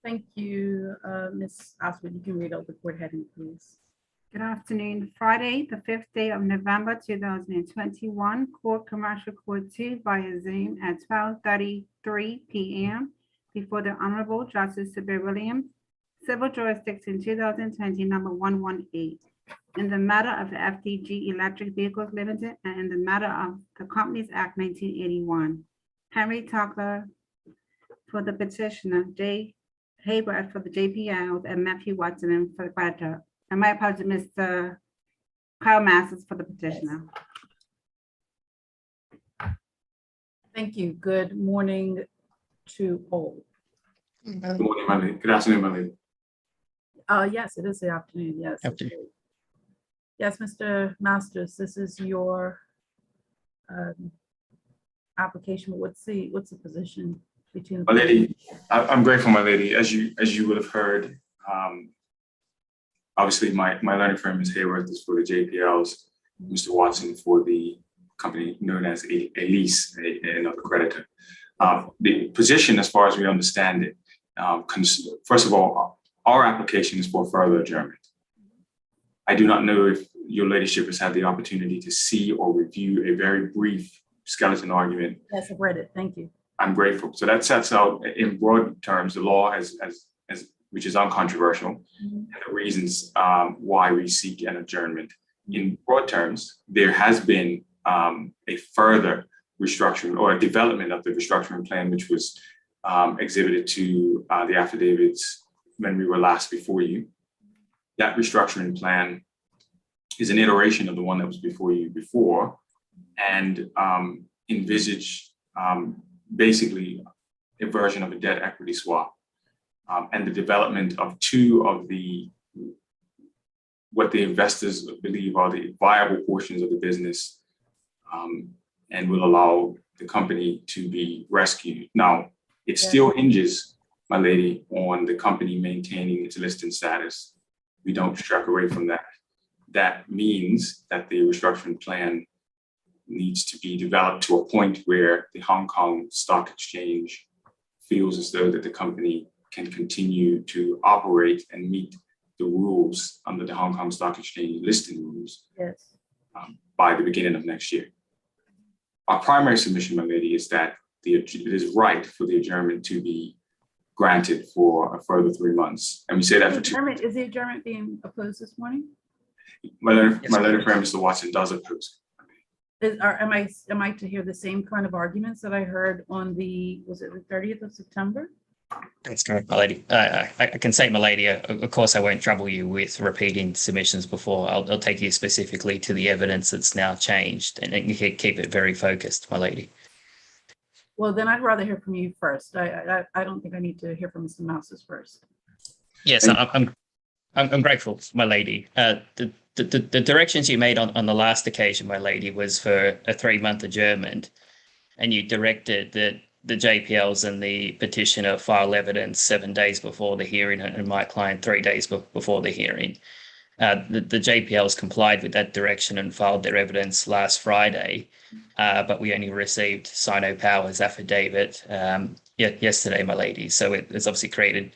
Thank you, Ms. Oswald. You can read out the court heading, please. Good afternoon. Friday, the 5th day of November, 2021, Court Commercial Court 2 via Zoom at 12:33 p.m. before the Honorable Justice Sabir Williams, Civil Jurisdiction 2020, number 118, in the matter of the FDG Electric Vehicles Limited and in the matter of the Companies Act 1981. Henry Tucker for the petitioner, Jay Hayward for the JPL, and Matthew Watson for the creditor. And my apologies, Mr. Kyle Masters for the petitioner. Thank you. Good morning to all. Good morning, my lady. Good afternoon, my lady. Yes, it is the afternoon. Yes. Afternoon. Yes, Mr. Masters, this is your application. What's the position between? My lady, I'm grateful, my lady. As you would have heard, obviously my learning firm is Hayward, is for the JPLs, Mr. Watson for the company known as Elise, another creditor. The position, as far as we understand it, first of all, our application is for further adjournment. I do not know if your ladyship has had the opportunity to see or review a very brief skeleton argument. Yes, I've read it. Thank you. I'm grateful. So that sets out in broad terms the law as which is uncontroversial, and the reasons why we seek an adjournment. In broad terms, there has been a further restructuring or a development of the restructuring plan, which was exhibited to the affidavits when we were last before you. That restructuring plan is an iteration of the one that was before you before, and envisage basically a version of a debt equity swap, and the development of two of what the investors believe are the viable portions of the business, and will allow the company to be rescued. Now, it still hinges, my lady, on the company maintaining its listing status. We don't strike away from that. That means that the restructuring plan needs to be developed to a point where the Hong Kong Stock Exchange feels as though that the company can continue to operate and meet the rules under the Hong Kong Stock Exchange listing rules by the beginning of next year. Our primary submission, my lady, is that it is right for the adjournment to be granted for a further 3 months. And we say that for 2 months. Is the adjournment being opposed this morning? My letter friend, Mr. Watson, does oppose. Am I to hear the same kind of arguments that I heard on was it the 30th of September? That's correct, my lady. I can say, my lady, of course, I won't trouble you with repeating submissions before. I'll take you specifically to the evidence that's now changed, and you can keep it very focused, my lady. Well, then I'd rather hear from you first. I don't think I need to hear from Mr. Masters first. Yes, I'm grateful, my lady. The directions you made on the last occasion, my lady, was for a 3-month adjournment, and you directed that the JPLs and the petitioner file evidence 7 days before the hearing, and my client 3 days before the hearing. The JPLs complied with that direction and filed their evidence last Friday, but we only received Sino Power's affidavit yesterday, my lady. So it's obviously created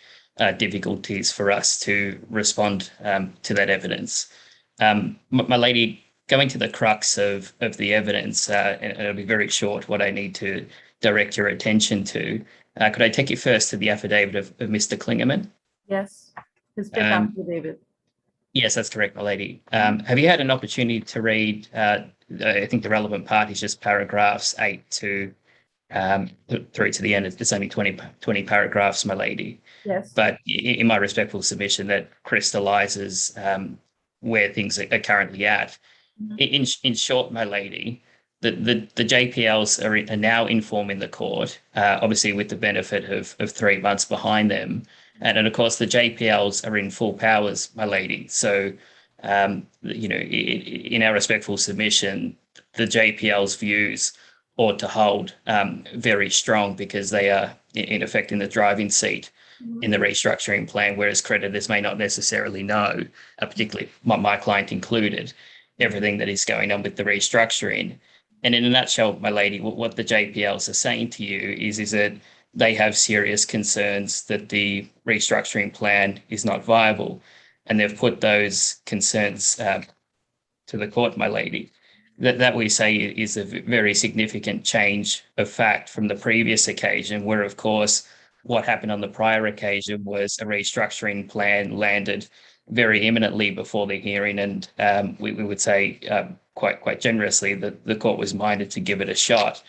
difficulties for us to respond to that evidence. My lady, going to the crux of the evidence, and it'll be very short, what I need to direct your attention to. Could I take you first to the affidavit of Mr. Klingerman? Yes, his fifth affidavit. Yes, that's correct, my lady. Have you had an opportunity to read, I think the relevant part is just paragraphs 8 to through to the end? It's only 20 paragraphs, my lady. Yes. But in my respectful submission, that crystallizes where things are currently at. In short, my lady, the JPLs are now informing the court, obviously with the benefit of 3 months behind them. And of course, the JPLs are in full powers, my lady. So, in our respectful submission, the JPL's views ought to hold very strong because they are, in effect, in the driving seat in the restructuring plan, whereas creditors may not necessarily know, particularly my client included, everything that is going on with the restructuring. And in a nutshell, my lady, what the JPLs are saying to you is that they have serious concerns that the restructuring plan is not viable. And they've put those concerns to the court, my lady. That we say is a very significant change of fact from the previous occasion, where, of course, what happened on the prior occasion was a restructuring plan landed very imminently before the hearing, and we would say quite generously that the court was minded to give it a shot.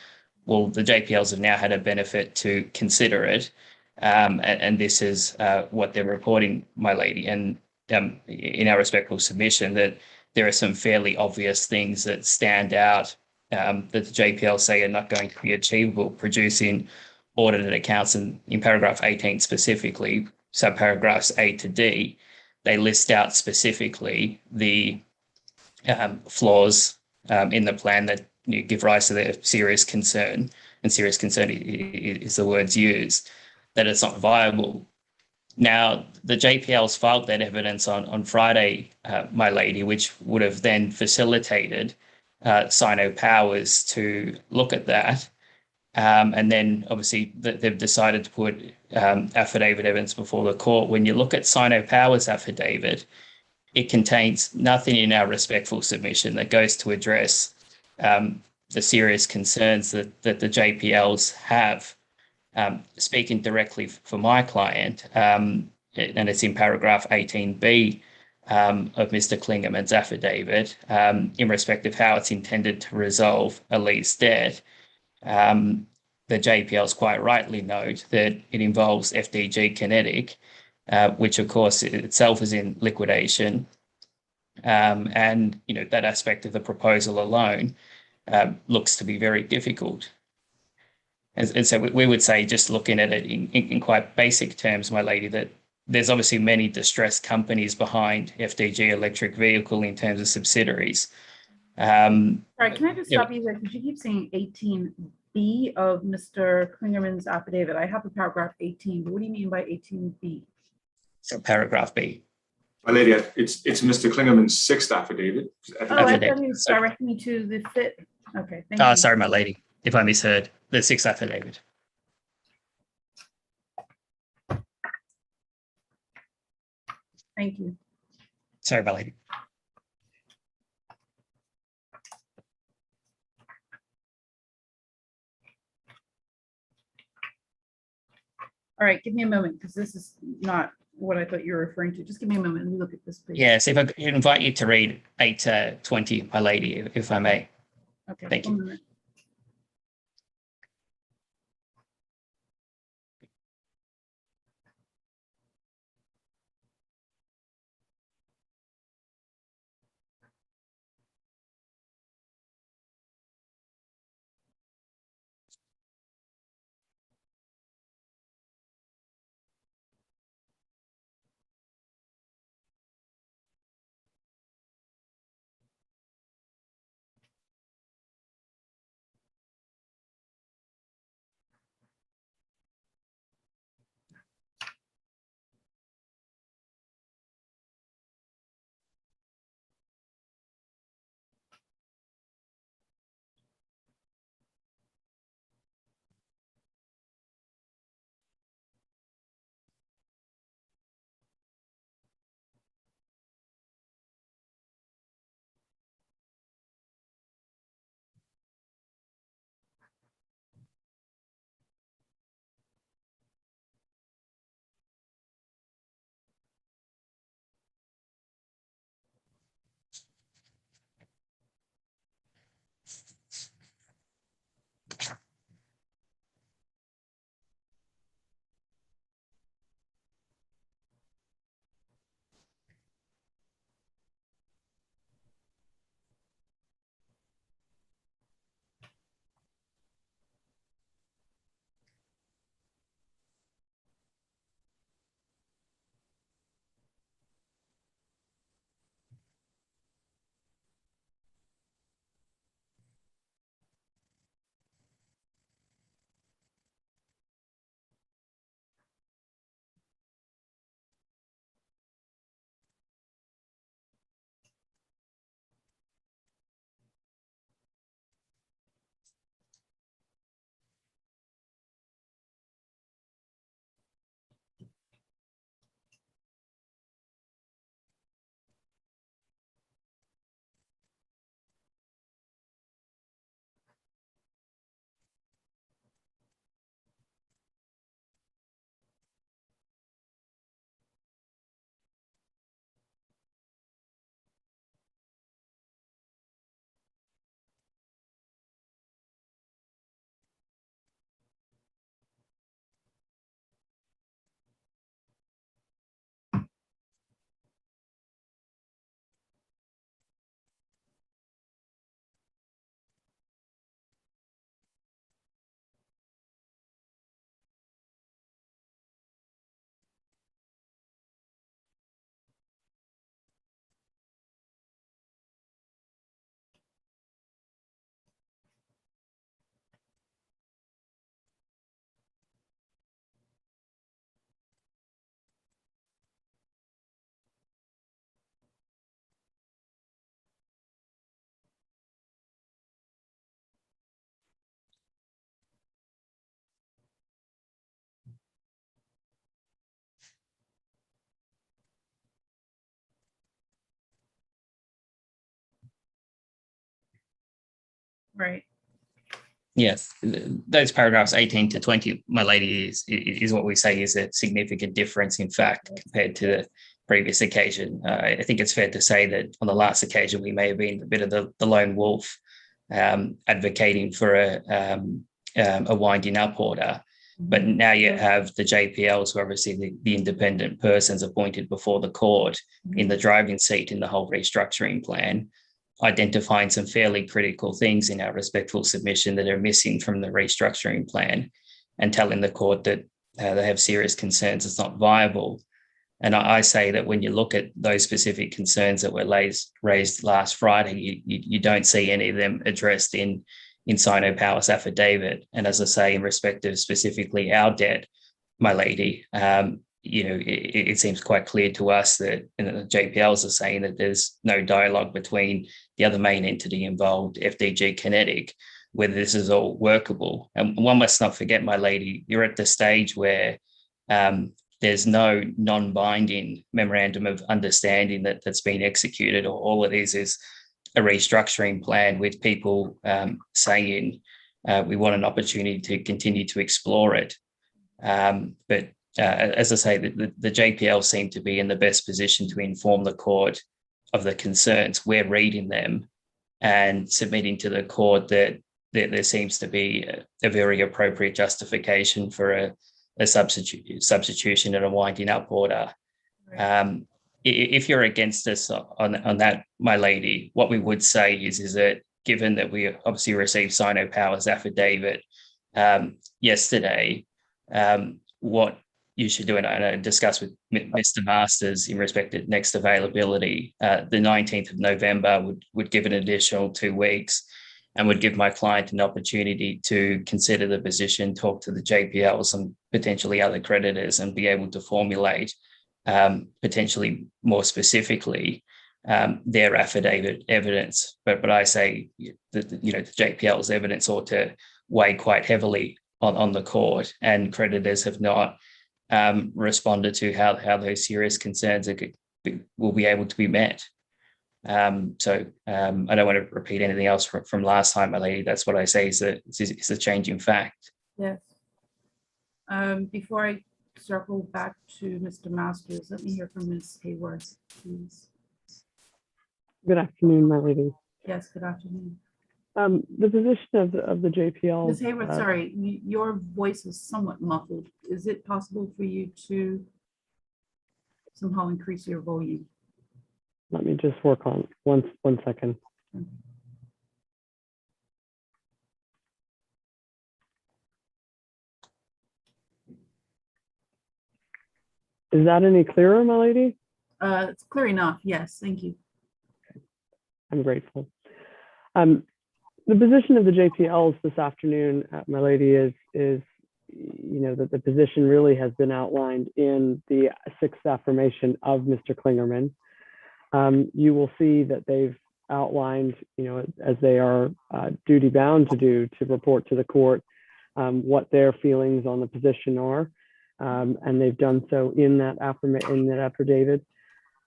Well, the JPLs have now had a benefit to consider it, and this is what they're reporting, my lady. And in our respectful submission, that there are some fairly obvious things that stand out that the JPL say are not going to be achievable, producing audited accounts. And in paragraph 18 specifically, subparagraphs A to D, they list out specifically the flaws in the plan that give rise to their serious concern. And serious concern is the words used, that it's not viable. Now, the JPLs filed that evidence on Friday, my lady, which would have then facilitated Sino Powers to look at that. And then, obviously, they've decided to put affidavit evidence before the court. When you look at Sino Powers' affidavit, it contains nothing in our respectful submission that goes to address the serious concerns that the JPLs have. Speaking directly for my client, and it's in paragraph 18B of Mr. Klingerman's affidavit, in respect of how it's intended to resolve a lease debt. The JPLs quite rightly note that it involves FDG Kinetic, which of course itself is in liquidation. And that aspect of the proposal alone looks to be very difficult. And so we would say, just looking at it in quite basic terms, my lady, that there's obviously many distressed companies behind FDG Electric Vehicle in terms of subsidiaries. Sorry, can I just stop you there? Because you keep saying 18B of Mr. Klingerman's affidavit. I have a paragraph 18, but what do you mean by 18B? So paragraph B. My lady, it's Mr. Klingerman's sixth affidavit. Oh, I thought he was directing me to the fifth. Okay, thank you. Sorry, my lady, if I misheard. The sixth affidavit. Thank you. Sorry, my lady. All right, give me a moment, because this is not what I thought you were referring to. Just give me a moment. Let me look at this, please. Yes, if I could invite you to read 8:20, my lady, if I may. Okay. Thank you. 1 minute. Right. Yes, those paragraphs 18 to 20, my lady, is what we say is a significant difference in fact compared to the previous occasion. I think it's fair to say that on the last occasion we may have been a bit of the lone wolf, advocating for a winding up order. But now you have the JPLs, who are obviously the independent persons appointed before the court, in the driving seat in the whole restructuring plan, identifying some fairly critical things in our respectful submission that are missing from the restructuring plan, and telling the court that they have serious concerns it's not viable. And I say that when you look at those specific concerns that were raised last Friday, you don't see any of them addressed in Sino-Power's affidavit. And as I say, in respect of specifically our debt, my lady, it seems quite clear to us that the JPLs are saying that there's no dialogue between the other main entity involved, FDG Kinetic, whether this is all workable. And one must not forget, my lady, you're at the stage where there's no non-binding memorandum of understanding that's been executed, or all it is a restructuring plan with people saying we want an opportunity to continue to explore it. But as I say, the JPL seem to be in the best position to inform the court of the concerns. We're reading them and submitting to the court that there seems to be a very appropriate justification for a substitution and a winding up order. Right. If you're against us on that, my lady, what we would say is that, given that we obviously received Sino-Power's affidavit yesterday, what you should do, and I discuss with Mr. Masters in respect of next availability, the 19th of November would give an additional 2 weeks, and would give my client an opportunity to consider the position, talk to the JPLs and potentially other creditors, and be able to formulate potentially more specifically their affidavit evidence. But I say that the JPL's evidence ought to weigh quite heavily on the court, and creditors have not responded to how those serious concerns will be able to be met. So I don't want to repeat anything else from last time, my lady. That's what I say is a change in fact. Yes. Before I circle back to Mr. Masters, let me hear from Ms. Hayward, please. Good afternoon, my lady. Yes, good afternoon. The position of the JPL. Ms. Hayward, sorry, your voice is somewhat muffled. Is it possible for you to somehow increase your volume? Let me just work on one second. Is that any clearer, my lady? It's clear enough. Yes, thank you. I'm grateful. The position of the JPLs this afternoon, my lady, is that the position really has been outlined in the 6th affirmation of Mr. Klingerman. You will see that they've outlined, as they are duty bound to do, to report to the court what their feelings on the position are, and they've done so in that affidavit,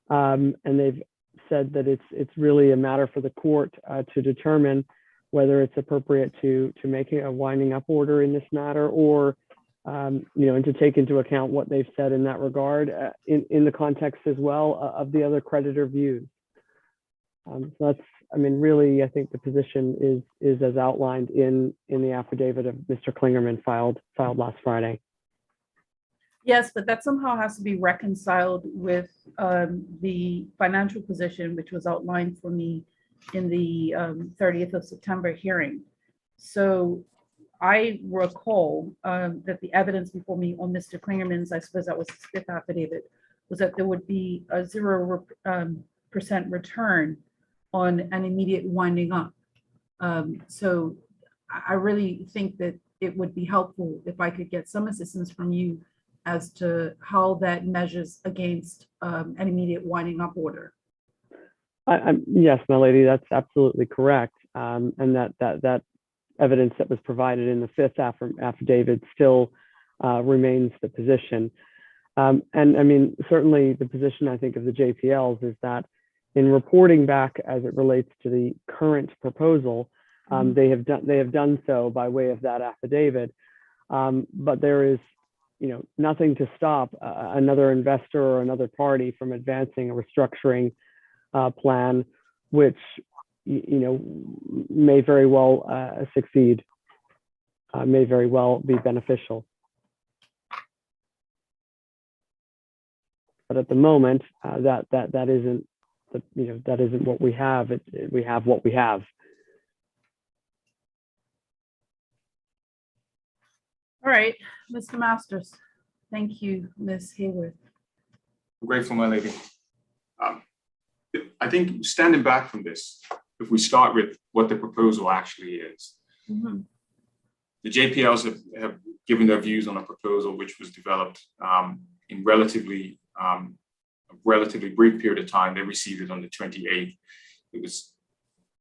and they've said that it's really a matter for the court to determine whether it's appropriate to make a winding up order in this matter, or and to take into account what they've said in that regard in the context as well of the other creditor views. So that's, really, I think the position is as outlined in the affidavit of Mr. Klingerman filed last Friday. Yes, but that somehow has to be reconciled with the financial position, which was outlined for me in the 30th of September hearing. So I recall that the evidence before me on Mr. Klingerman's, I suppose that was his 5th affidavit, was that there would be a 0% return on an immediate winding up. So I really think that it would be helpful if I could get some assistance from you as to how that measures against an immediate winding up order. Yes, my lady, that's absolutely correct. And that evidence that was provided in the 5th affidavit still remains the position. And certainly the position, I think, of the JPLs is that in reporting back as it relates to the current proposal, They have done so by way of that affidavit, but there is, nothing to stop another investor or another party from advancing a restructuring plan, which may very well succeed, may very well be beneficial. But at the moment, that isn't that isn't what we have. We have what we have. All right, Mr. Masters. Thank you, Ms. Hayward. I'm grateful, my lady. I think standing back from this, if we start with what the proposal actually is, Mhm. the JPLs have given their views on a proposal which was developed in a relatively brief period of time. They received it on the 28th. It was,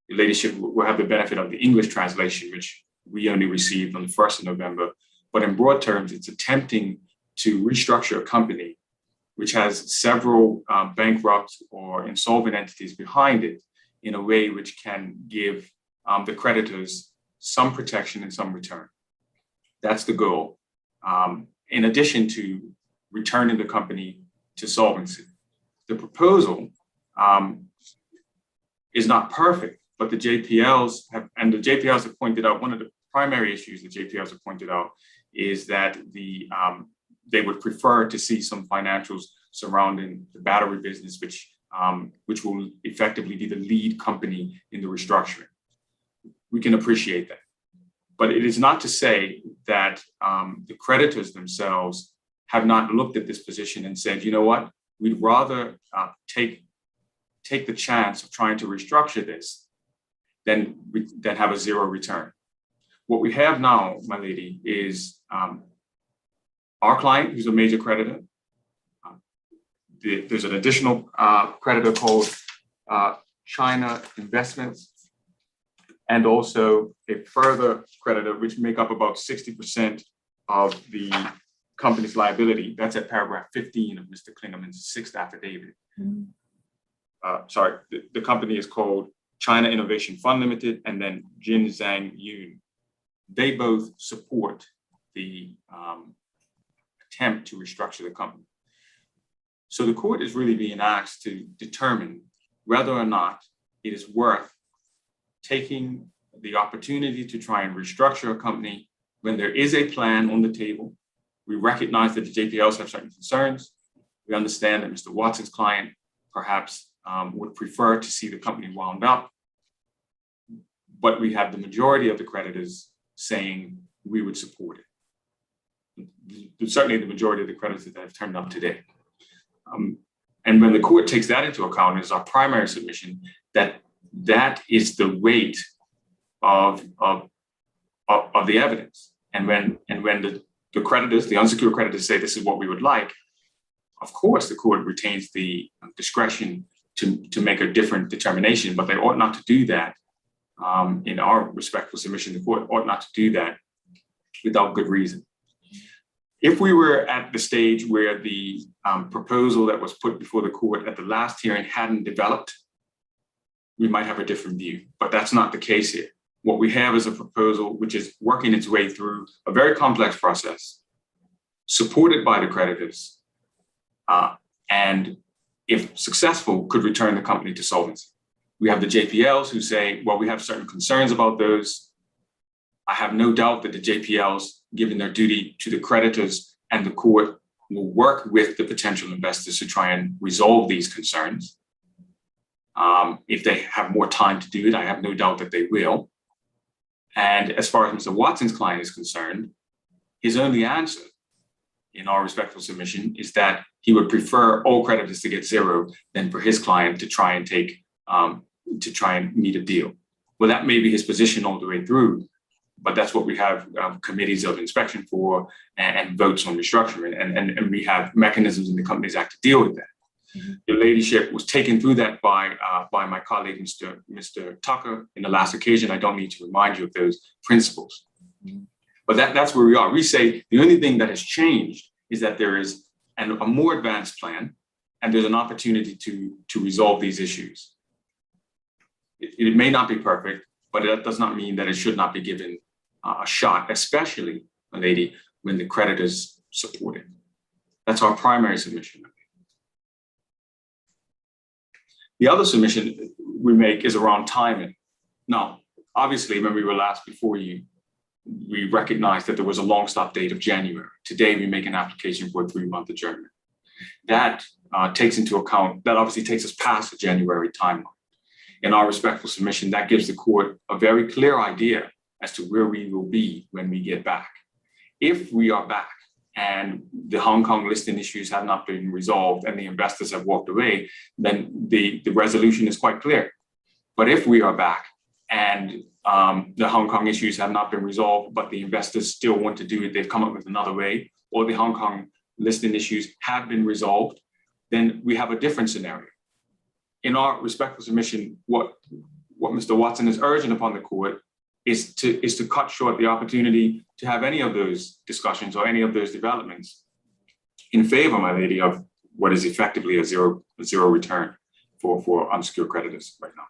the ladyship will have the benefit of the English translation, which we only received on the 1st of November. But in broad terms, it's attempting to restructure a company which has several bankrupt or insolvent entities behind it in a way which can give the creditors some protection and some return. That's the goal. In addition to returning the company to solvency. The proposal is not perfect, but the JPLs have pointed out, one of the primary issues the JPLs have pointed out is that they would prefer to see some financials surrounding the battery business, which will effectively be the lead company in the restructuring. We can appreciate that. But it is not to say that the creditors themselves have not looked at this position and said, you know what, we'd rather take the chance of trying to restructure this than have a zero return. What we have now, my lady, is our client, who's a major creditor. There's an additional creditor called China Investments, and also a further creditor, which make up about 60% of the company's liability. That's at paragraph 15 of Mr. Klingerman's 6th affidavit. Sorry, the company is called China Innovation Fund Limited, and then Jin Zhang Yun. They both support the attempt to restructure the company. So the court is really being asked to determine whether or not it is worth taking the opportunity to try and restructure a company when there is a plan on the table. We recognize that the JPLs have certain concerns. We understand that Mr. Watson's client perhaps would prefer to see the company wound up, but we have the majority of the creditors saying we would support it. Certainly the majority of the creditors that have turned up today. And when the court takes that into account, is our primary submission that is the weight of the evidence. And when the creditors, the unsecured creditors say this is what we would like, of course the court retains the discretion to make a different determination, but they ought not to do that. In our respectful submission, the court ought not to do that without good reason. If we were at the stage where the proposal that was put before the court at the last hearing hadn't developed, we might have a different view, but that's not the case here. What we have is a proposal which is working its way through a very complex process, supported by the creditors, and if successful, could return the company to solvency. We have the JPLs who say, well, we have certain concerns about those. I have no doubt that the JPLs, given their duty to the creditors and the court, will work with the potential investors to try and resolve these concerns. If they have more time to do it, I have no doubt that they will. And as far as Mr. Watson's client is concerned, his only answer in our respectful submission is that he would prefer all creditors to get zero than for his client to try and meet a deal. Well, that may be his position all the way through, but that's what we have committees of inspection for and votes on restructuring, and we have mechanisms in the Companies Act to deal with that. Mm-hmm. Your ladyship was taken through that by my colleague, Mr. Tucker, in the last occasion. I don't need to remind you of those principles. Mm-hmm. But that's where we are. We say the only thing that has changed is that there is a more advanced plan, and there's an opportunity to resolve these issues. It may not be perfect, but that does not mean that it should not be given a shot, especially, my lady, when the creditors support it. That's our primary submission. The other submission we make is around timing. Now, obviously, when we were last before you, we recognized that there was a long stop date of January. Today, we make an application for a 3-month adjournment. That takes into account, that obviously takes us past the January timeline. In our respectful submission, that gives the court a very clear idea as to where we will be when we get back. If we are back and the Hong Kong listing issues have not been resolved and the investors have walked away, then the resolution is quite clear. But if we are back and the Hong Kong issues have not been resolved, but the investors still want to do it, they've come up with another way, or the Hong Kong listing issues have been resolved, then we have a different scenario. In our respectful submission, what Mr. Watson is urging upon the court is to cut short the opportunity to have any of those discussions or any of those developments in favor, my lady, of what is effectively a zero return for unsecured creditors right now.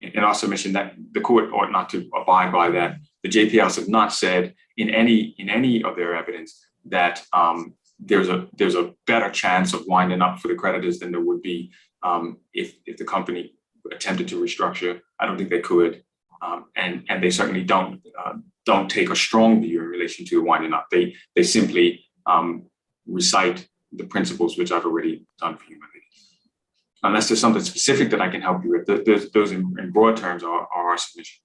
In our submission, that the court ought not to abide by that. The JPLs have not said in any of their evidence that there's a better chance of winding up for the creditors than there would be if the company attempted to restructure. I don't think they could, and they certainly don't take a strong view in relation to winding up. They simply recite the principles which I've already done for you, my lady. Unless there's something specific that I can help you with, those in broad terms are our submissions.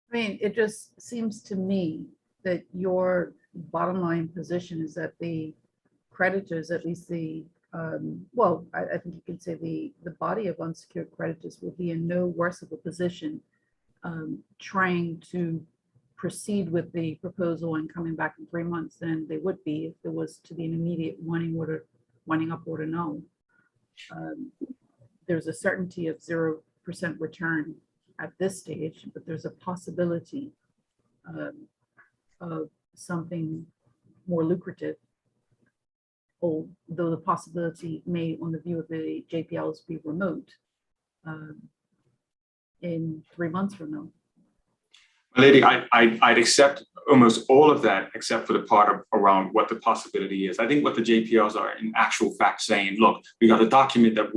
I mean, it just seems to me that your bottom line position is that the creditors, at least the, well, I think you can say the body of unsecured creditors will be in no worse of a position trying to proceed with the proposal and coming back in 3 months than they would be if there was to be an immediate winding up order no. There's a certainty of 0% return at this stage, but there's a possibility of something more lucrative, although the possibility may, on the view of the JPLs, be remote in 3 months from now. Lady, I'd accept almost all of that, except for the part around what the possibility is. I think what the JPLs are in actual fact saying, look, we got a document that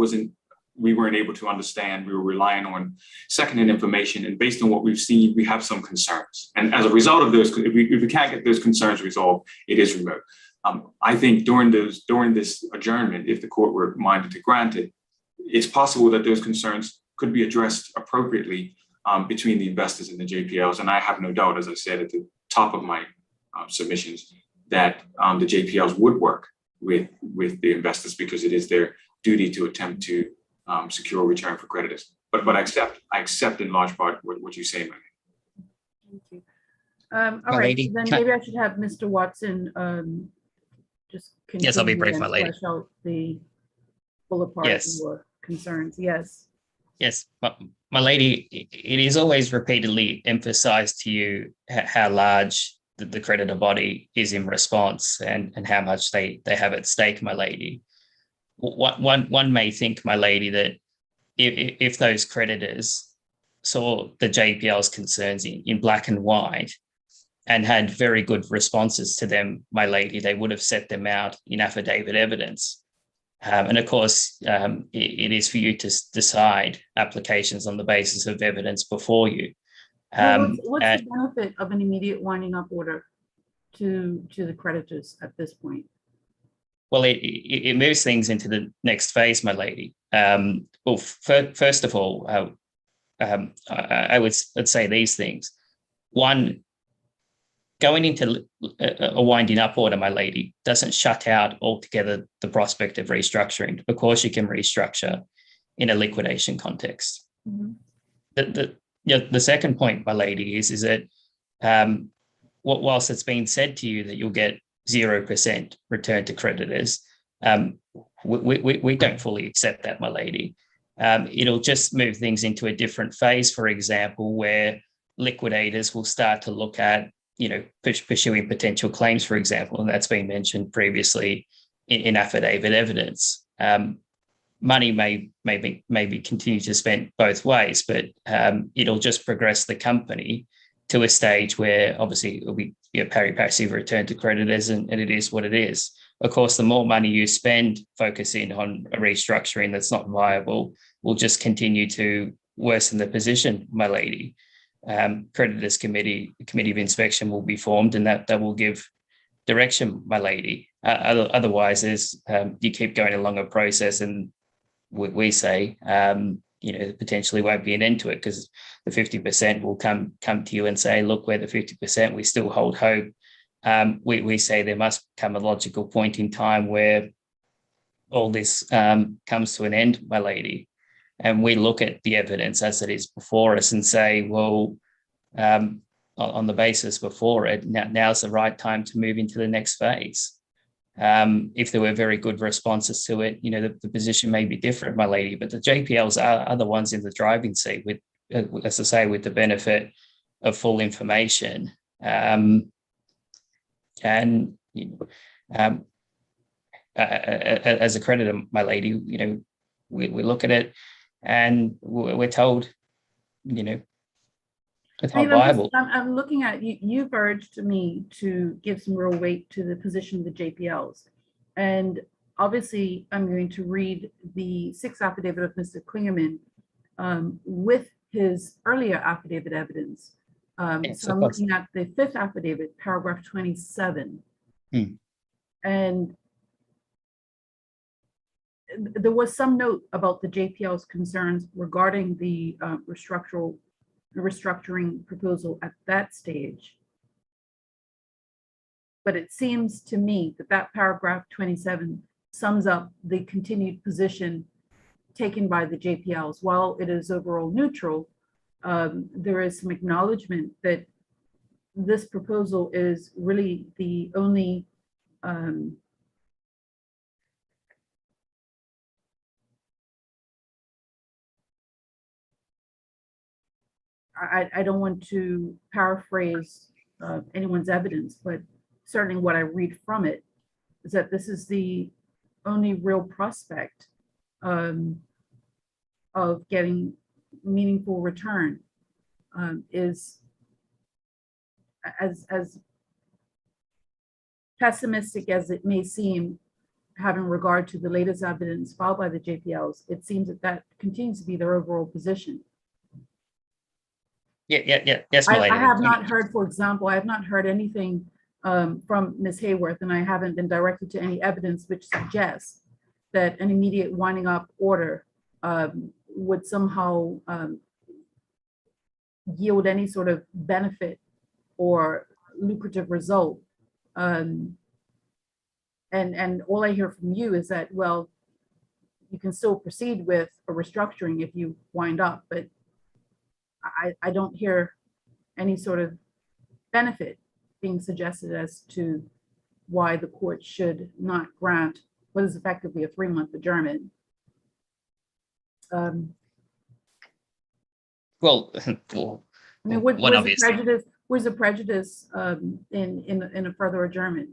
we weren't able to understand. We were relying on secondhand information, and based on what we've seen, we have some concerns. And as a result of those, if we can't get those concerns resolved, it is remote. I think during this adjournment, if the court were minded to grant it, it's possible that those concerns could be addressed appropriately between the investors and the JPLs. And I have no doubt, as I said at the top of my submissions, that the JPLs would work with the investors because it is their duty to attempt to secure a return for creditors. But I accept in large part what you say, Maggie. Thank you. All right, so then maybe I should have Mr. Watson just continue. Yes, I'll be brief, my lady. Flesh out the bullet part of your concerns. Yes. Yes, but my lady, it is always repeatedly emphasized to you how large the creditor body is in response and how much they have at stake, my lady. One may think, my lady, that if those creditors saw the JPL's concerns in black and white and had very good responses to them, my lady, they would have set them out in affidavit evidence. And of course, it is for you to decide applications on the basis of evidence before you. What's the benefit of an immediate winding up order to the creditors at this point? Well, it moves things into the next phase, my lady. Well, first of all, I would say these things. One, going into a winding up order, my lady, doesn't shut out altogether the prospect of restructuring. Of course, you can restructure in a liquidation context. Mm-hmm. The second point, my lady, is that whilst it's been said to you that you'll get 0% return to creditors, we don't fully accept that, my lady. It'll just move things into a different phase, for example, where liquidators will start to look at pursuing potential claims, for example, and that's been mentioned previously in affidavit evidence. money may maybe continue to spend both ways, but it'll just progress the company to a stage where obviously it'll be pari passu return to creditors, and it is what it is. Of course, the more money you spend focusing on a restructuring that's not viable will just continue to worsen the position, my lady. Creditors committee of inspection will be formed, and that will give direction, my lady. Otherwise, you keep going along a process, and we say, potentially won't be an end to it, because the 50% will come to you and say, look, we're the 50%, we still hold hope. We say there must come a logical point in time where all this comes to an end, my lady. And we look at the evidence as it is before us and say, well, on the basis before it, now's the right time to move into the next phase. If there were very good responses to it, the position may be different, my lady, but the JPLs are the ones in the driving seat with, as I say, with the benefit of full information. As a creditor, my lady, we look at it and we're told, it's not viable. I'm looking at you. You've urged me to give some real weight to the position of the JPLs. And obviously, I'm going to read the 6th affidavit of Mr. Klingerman with his earlier affidavit evidence. Yes, so I'm looking at the 5th affidavit, paragraph 27. And there was some note about the JPL's concerns regarding the restructuring proposal at that stage. But it seems to me that paragraph 27 sums up the continued position taken by the JPLs. While it is overall neutral, there is some acknowledgement that this proposal is really the only I don't want to paraphrase anyone's evidence, but certainly what I read from it is that this is the only real prospect of getting meaningful return, is as pessimistic as it may seem, having regard to the latest evidence filed by the JPLs. It seems that continues to be their overall position. Yeah. Yes, my lady. I have not heard, for example, I have not heard anything from Ms. Hayworth, and I haven't been directed to any evidence which suggests that an immediate winding up order would somehow yield any sort of benefit or lucrative result. And all I hear from you is that, well, you can still proceed with a restructuring if you wind up, but I don't hear any sort of benefit being suggested as to why the court should not grant what is effectively a 3-month adjournment. Well, I mean, where's the prejudice in a further adjournment?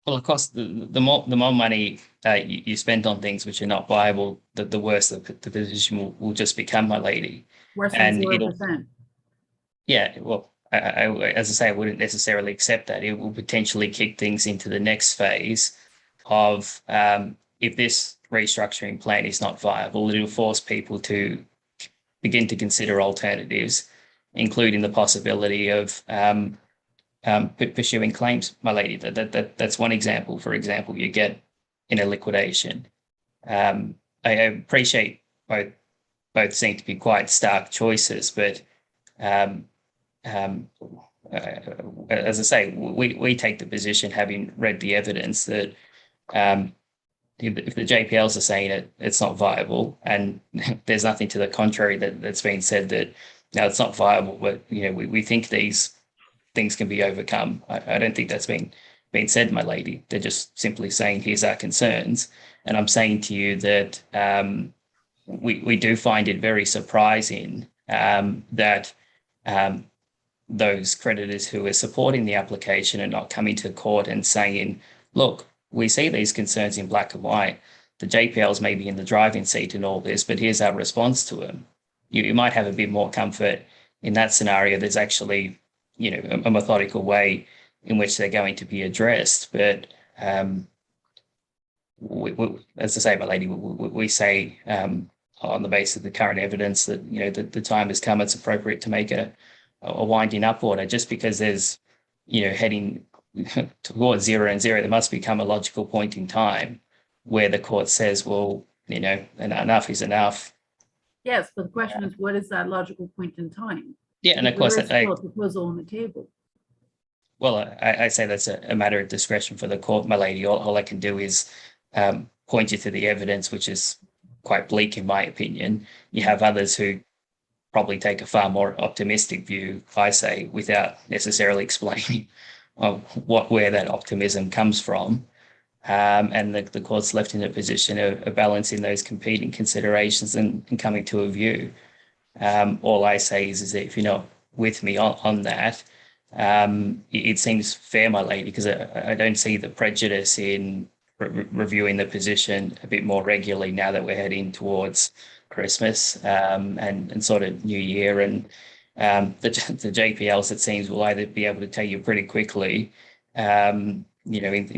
Well, of course, the more money you spend on things which are not viable, the worse the position will just become, my lady. Worse than 0%. Yeah, well, as I say, I wouldn't necessarily accept that. It will potentially kick things into the next phase of if this restructuring plan is not viable, it will force people to begin to consider alternatives, including the possibility of pursuing claims, my lady. That's one example. For example, you get in a liquidation. I appreciate both seem to be quite stark choices, but as I say, we take the position, having read the evidence, that if the JPLs are saying it's not viable, and there's nothing to the contrary that's been said that no, it's not viable, but we think these things can be overcome. I don't think that's been said, my lady. They're just simply saying, here's our concerns. And I'm saying to you that we do find it very surprising that those creditors who are supporting the application are not coming to court and saying, look, we see these concerns in black and white. the JPLs may be in the driving seat in all this, but here's our response to them. You might have a bit more comfort in that scenario. There's actually, a methodical way in which they're going to be addressed. But as I say, my lady, we say on the basis of the current evidence that, the time has come, it's appropriate to make a winding up order. Just because there's, heading towards 0 and 0, there must become a logical point in time where the court says, well, enough is enough. Yes, but the question is, what is that logical point in time? Yeah, and of course, there is still a proposal on the table. Well, I say that's a matter of discretion for the court, my lady. All I can do is point you to the evidence, which is quite bleak in my opinion. You have others who probably take a far more optimistic view, I say, without necessarily explaining where that optimism comes from. And the court's left in a position of balancing those competing considerations and coming to a view. All I say is that if you're not with me on that, it seems fair, my lady, because I don't see the prejudice in reviewing the position a bit more regularly now that we're heading towards Christmas and sort of New Year. And the JPLs, it seems, will either be able to tell you pretty quickly, in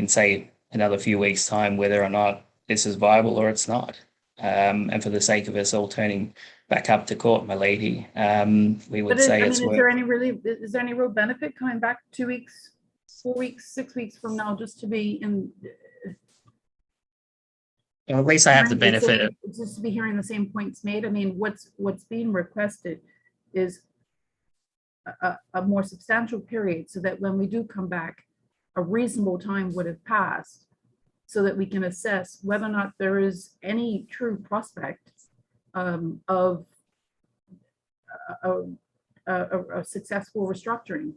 say another few weeks' time, whether or not this is viable or it's not. And for the sake of us all turning back up to court, my lady, we would say it's worth. Is there any real benefit coming back 2 weeks, 4 weeks, 6 weeks from now, just to be in? Well, at least I have the benefit of just to be hearing the same points made. I mean, what's being requested is a more substantial period, so that when we do come back, a reasonable time would have passed, so that we can assess whether or not there is any true prospect of a successful restructuring.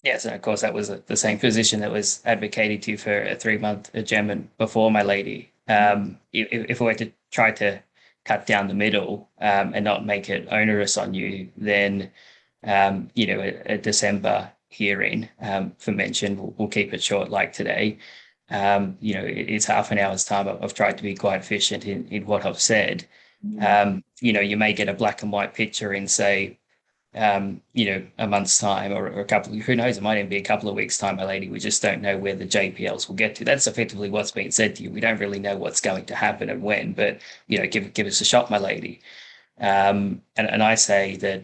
Yes, and of course that was the same position that was advocated to you for a 3-month adjournment before, my lady. If we were to try to cut down the middle and not make it onerous on you, then a December hearing for mention, we'll keep it short like today. It's half an hour's time. I've tried to be quite efficient in what I've said. You may get a black and white picture in, say, a month's time or a couple, who knows, it might even be a couple of weeks' time, my lady. We just don't know where the JPLs will get to. That's effectively what's being said to you. We don't really know what's going to happen and when, but, give us a shot, my lady. And I say that,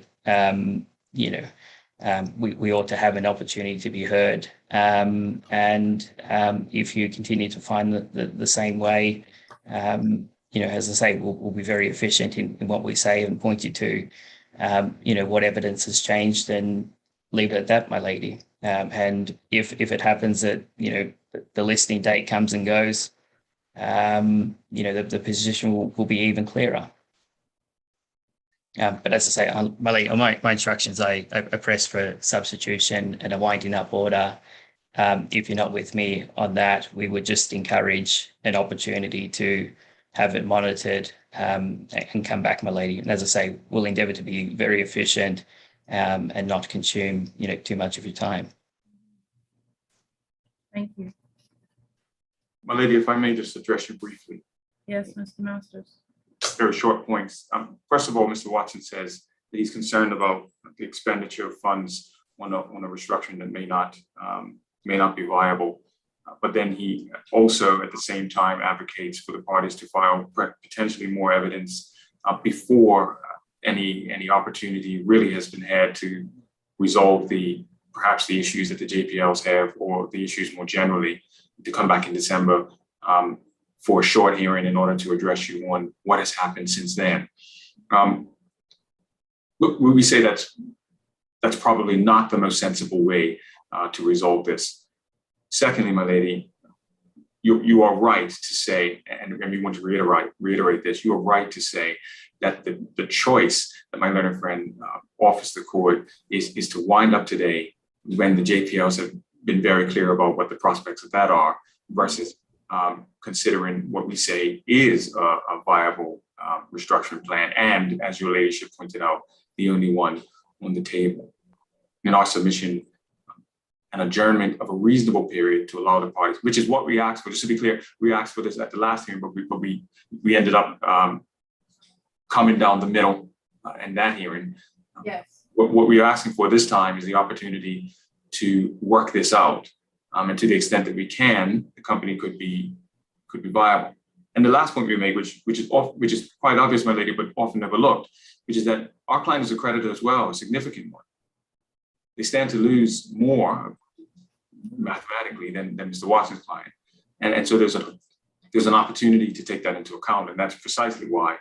we ought to have an opportunity to be heard. And if you continue to find the same way, as I say, we'll be very efficient in what we say and point you to, what evidence has changed, and leave it at that, my lady. And if it happens that, the listing date comes and goes, the position will be even clearer. But as I say, my lady, on my instructions, I press for substitution and a winding up order. If you're not with me on that, we would just encourage an opportunity to have it monitored and come back, my lady. And as I say, we'll endeavour to be very efficient and not consume, too much of your time. Thank you. My lady, if I may just address you briefly. Yes, Mr. Masters. Very short points. First of all, Mr. Watson says that he's concerned about the expenditure of funds on a restructuring that may not be viable. But then he also, at the same time, advocates for the parties to file potentially more evidence before any opportunity really has been had to resolve perhaps the issues that the JPLs have, or the issues more generally, to come back in December for a short hearing in order to address you on what has happened since then. We say that's probably not the most sensible way to resolve this. Secondly, my lady, you are right to say, and we want to reiterate this, you are right to say that the choice that my learned friend offers the court is to wind up today when the JPLs have been very clear about what the prospects of that are, versus considering what we say is a viable restructuring plan, and, as your ladyship pointed out, the only one on the table. In our submission, an adjournment of a reasonable period to allow the parties, which is what we asked for. Just to be clear, we asked for this at the last hearing, but we ended up coming down the middle in that hearing. Yes. What we are asking for this time is the opportunity to work this out, and to the extent that we can, the company could be viable. And the last point we make, which is quite obvious, my lady, but often overlooked, which is that our client is a creditor as well, a significant one. They stand to lose more mathematically than Mr. Watson's client, and so there's an opportunity to take that into account, and that's precisely why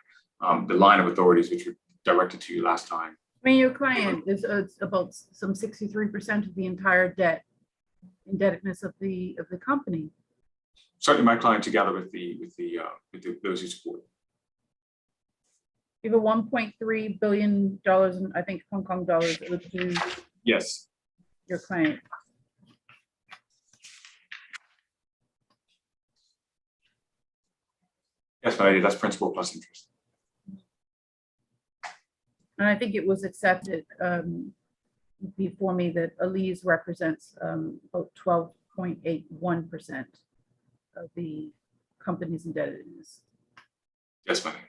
the line of authorities which were directed to you last time. I mean, your client is about some 63% of the entire indebtedness of the company. Certainly, my client, together with those who support. You have a $1.3 billion, in, I think, Hong Kong dollars owed to Yes. your client. Yes, my lady, that's principal plus interest. And I think it was accepted before me that Elise represents about 12.81% of the company's indebtedness. Yes, my lady.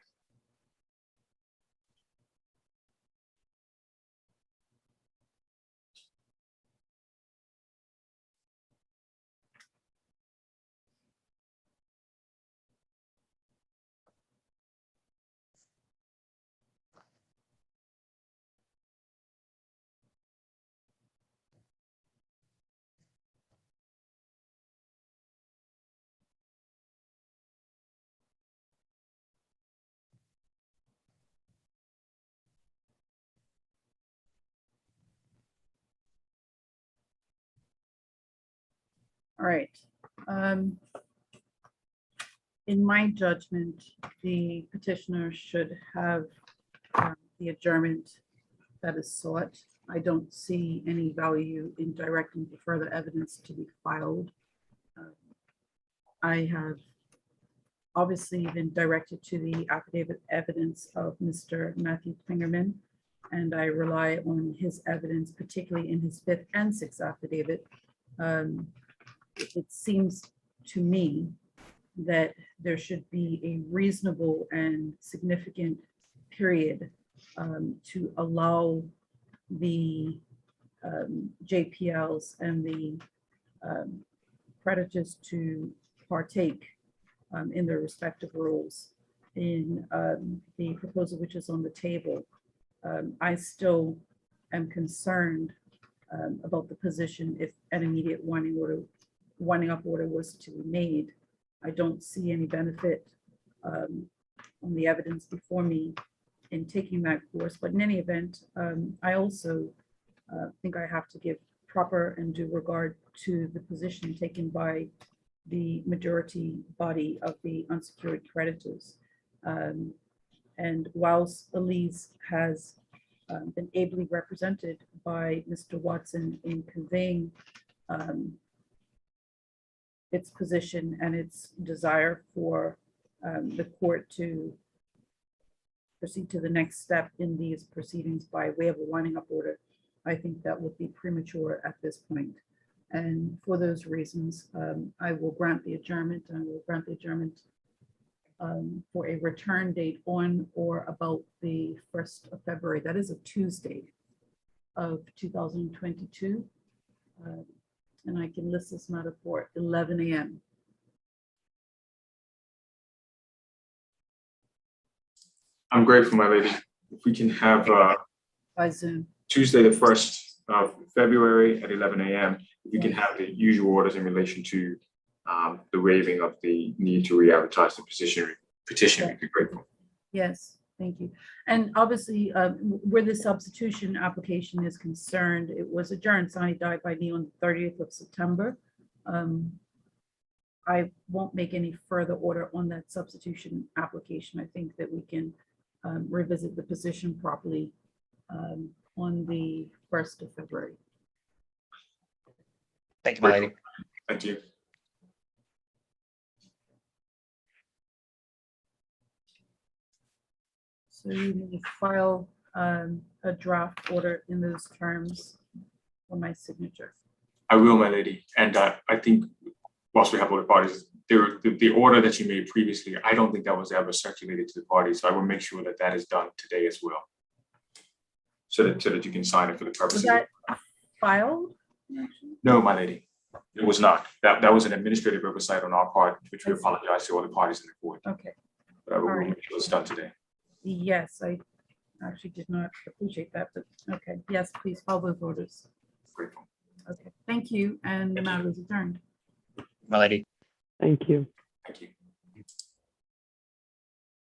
All right. In my judgment, the petitioner should have the adjournment that is sought. I don't see any value in directing for further evidence to be filed. I have obviously been directed to the affidavit evidence of Mr. Matthew Klingerman, and I rely on his evidence, particularly in his 5th and 6th affidavit. It seems to me that there should be a reasonable and significant period to allow the JPLs and the creditors to partake in their respective roles in the proposal which is on the table. I still am concerned about the position if an immediate winding up order was to be made. I don't see any benefit on the evidence before me in taking that course, but in any event, I also think I have to give proper and due regard to the position taken by the majority body of the unsecured creditors. And whilst Elise has been ably represented by Mr. Watson in conveying its position and its desire for the court to proceed to the next step in these proceedings by way of a winding up order, I think that would be premature at this point. And for those reasons, I will grant the adjournment, and I will grant the adjournment for a return date on or about the 1st of February. That is a Tuesday of 2022. And I can list this matter for 11 a.m. I'm grateful, my lady. If we can have by Zoom. Tuesday, the 1st of February at 11 a.m., if we can have the usual orders in relation to the waiving of the need to re-advertise the petition, we'd be grateful. Yes, thank you. And obviously, where the substitution application is concerned, it was adjourned, signed, died by me on the 30th of September. I won't make any further order on that substitution application. I think that we can revisit the position properly on the 1st of February. Thank you, my lady. Thank you. So you may file a draft order in those terms for my signature. I will, my lady. And I think whilst we have all the parties, the order that you made previously, I don't think that was ever circulated to the parties. So I will make sure that that is done today as well. So that you can sign it for the Was purposes. that filed? No, my lady, it was not. That was an administrative oversight on our part, which we apologize to all the parties in the court. Okay, But I will All right. make sure it's done today. yes, I actually did not appreciate that, but okay, yes, please follow those orders. Grateful. Okay, thank you, and the matter is adjourned. My lady. Thank you. Thank you.